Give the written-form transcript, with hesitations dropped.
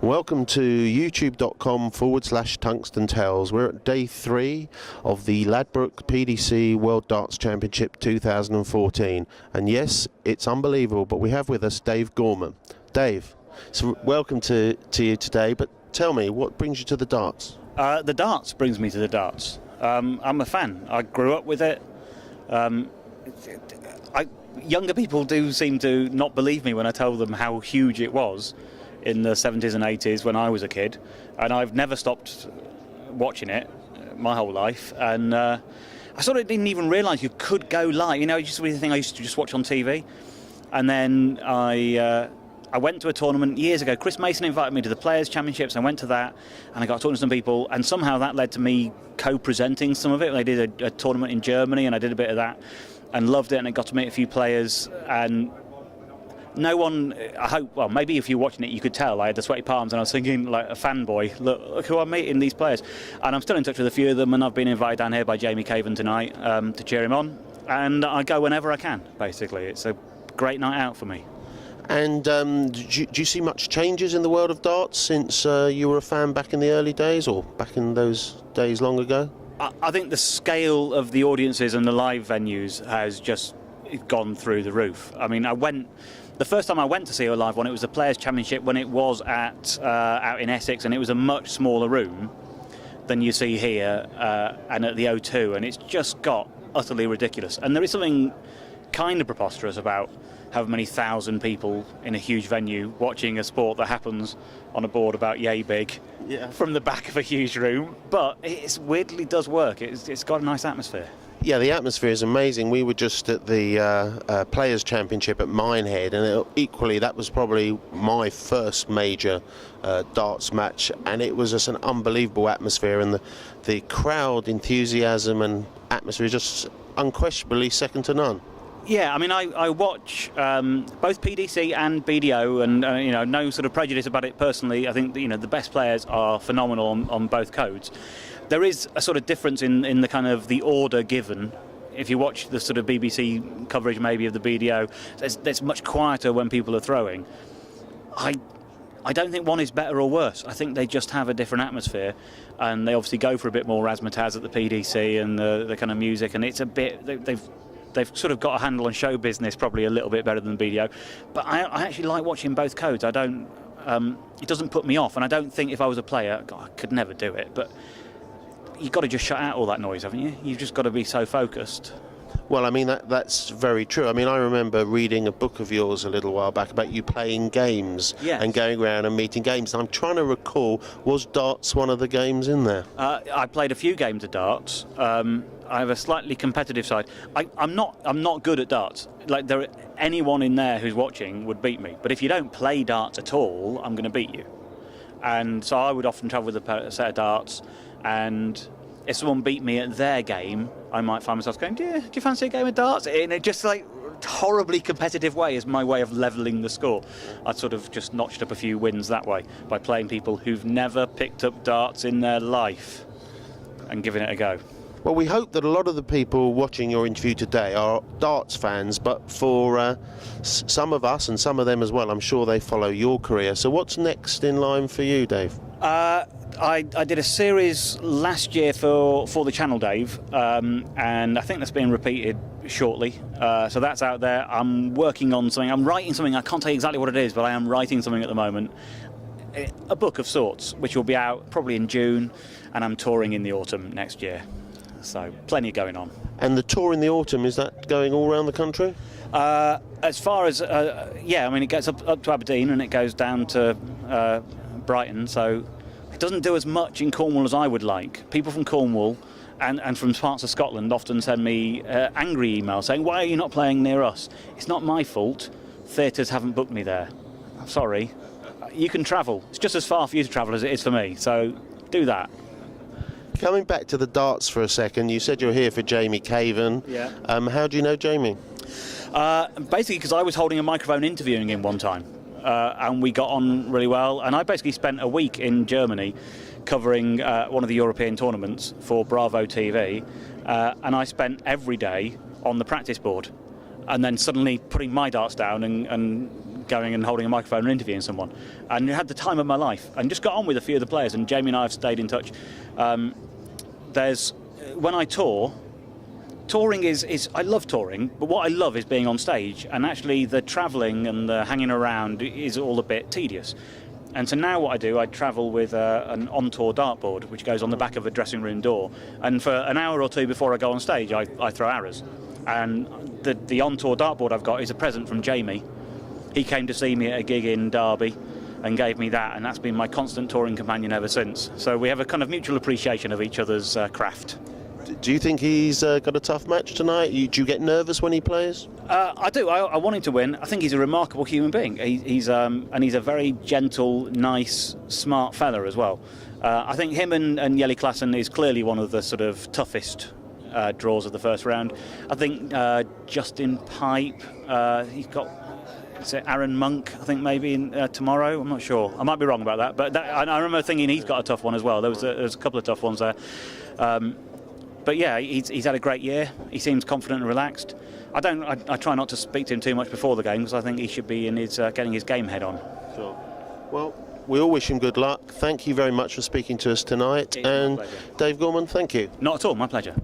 Welcome to youtube.com/Tungsten Tales. We're at day 3 of the Ladbroke PDC World Darts Championship 2014. And yes, it's unbelievable, but we have with us Dave Gorman. Dave, so welcome to you today, but tell me, what brings you to the darts? The darts brings me to the darts. I'm a fan. I grew up with it. Younger people do seem to not believe me when I tell them how huge it was in the 70s and 80s when I was a kid, and I've never stopped watching it my whole life. And I sort of didn't even realise you could go live. You know, just the thing I used to just watch on TV. And then I went to a tournament years ago. Chris Mason invited me to the Players' Championships. I went to that, and I got talking to some people, and somehow that led to me co-presenting some of it. They did a tournament in Germany, and I did a bit of that, and loved it, and I got to meet a few players. And no one, I hope, well, maybe if you're watching it, you could tell I had the sweaty palms, and I was thinking like a fanboy, look who I'm meeting, these players. And I'm still in touch with a few of them, and I've been invited down here by Jamie Caven tonight to cheer him on. And I go whenever I can, basically. It's a great night out for me. And do you see much changes in the world of darts since you were a fan back in the early days, or back in those days long ago? I think the scale of the audiences and the live venues has just gone through the roof. I mean, the first time I went to see a live one, it was the Players' Championship when it was at out in Essex, and it was a much smaller room than you see here, and at the O2, and it's just got utterly ridiculous. And there is something kind of preposterous about however many thousand people in a huge venue watching a sport that happens on a board about yay big, yeah, from the back of a huge room. But it weirdly does work. It's got a nice atmosphere. Yeah, the atmosphere is amazing. We were just at the Players' Championship at Minehead, and equally that was probably my first major darts match, and it was just an unbelievable atmosphere, and the crowd enthusiasm and atmosphere is just unquestionably second to none. Yeah, I mean, I watch both PDC and BDO, and you know, no sort of prejudice about it personally. I think that, you know, the best players are phenomenal on both codes. There is a sort of difference in the kind of the order given. If you watch the sort of BBC coverage maybe of the BDO, it's much quieter when people are throwing. I don't think one is better or worse. I think they just have a different atmosphere, and they obviously go for a bit more razzmatazz at the PDC and the kind of music, and it's a bit they've sort of got a handle on show business probably a little bit better than BDO. But I actually like watching both codes. I don't. It doesn't put me off, and I don't think if I was a player, God, I could never do it. But you've got to just shut out all that noise, haven't you? You've just got to be so focused. Well, I mean, that's very true. I mean, I remember reading a book of yours a little while back about you playing games, yes, and going around and meeting games. And I'm trying to recall, was darts one of the games in there? I played a few games of darts. I have a slightly competitive side. I'm not good at darts. Like, anyone in there who's watching would beat me. But if you don't play darts at all, I'm going to beat you. And so I would often travel with a set of darts, and if someone beat me at their game, I might find myself going, do you fancy a game of darts? In a just like horribly competitive way is my way of levelling the score. I'd sort of just notched up a few wins that way by playing people who've never picked up darts in their life and giving it a go. Well, we hope that a lot of the people watching your interview today are darts fans, but for some of us and some of them as well, I'm sure they follow your career. So what's next in line for you, Dave? I did a series last year for the channel, Dave, and I think that's being repeated shortly. So that's out there. I'm working on something. I'm writing something. I can't tell you exactly what it is, but I am writing something at the moment. A book of sorts, which will be out probably in June, and I'm touring in the autumn next year. So plenty going on. And the tour in the autumn, is that going all around the country? As far as, yeah, I mean, it gets up to Aberdeen and it goes down to Brighton, so it doesn't do as much in Cornwall as I would like. People from Cornwall and from parts of Scotland often send me angry emails saying, why are you not playing near us? It's not my fault. Theatres haven't booked me there. I'm sorry. You can travel. It's just as far for you to travel as it is for me, so do that. Coming back to the darts for a second, you said you're here for Jamie Caven. Yeah. How do you know Jamie? Basically because I was holding a microphone interviewing him one time, and we got on really well, and I basically spent a week in Germany covering one of the European tournaments for Bravo TV, and I spent every day on the practice board, and then suddenly putting my darts down and going and holding a microphone and interviewing someone. And I had the time of my life, and just got on with a few of the players. And Jamie and I have stayed in touch. When I tour. Touring is I love touring, but what I love is being on stage, and actually the travelling and the hanging around is all a bit tedious. And so now what I do, I travel with an on-tour dartboard, which goes on the back of a dressing room door, and for an hour or two before I go on stage, I throw arrows. And the on-tour dartboard I've got is a present from Jamie. He came to see me at a gig in Derby and gave me that, and that's been my constant touring companion ever since. So we have a kind of mutual appreciation of each other's craft. Do you think he's got a tough match tonight? Do you get nervous when he plays? I do. I want him to win. I think he's a remarkable human being. He's a very gentle, nice, smart fella as well. I think him and Jelle Klassen is clearly one of the sort of toughest draws of the first round. I think Justin Pipe, he's got Aaron Monk, I think maybe tomorrow. I'm not sure. I might be wrong about that. But I remember thinking he's got a tough one as well. There was a couple of tough ones there. But yeah, he's had a great year. He seems confident and relaxed. I try not to speak to him too much before the game, because I think he should be in his getting his game head on. Sure. Well, we all wish him good luck. Thank you very much for speaking to us tonight. And Dave Gorman, thank you. Not at all. My pleasure.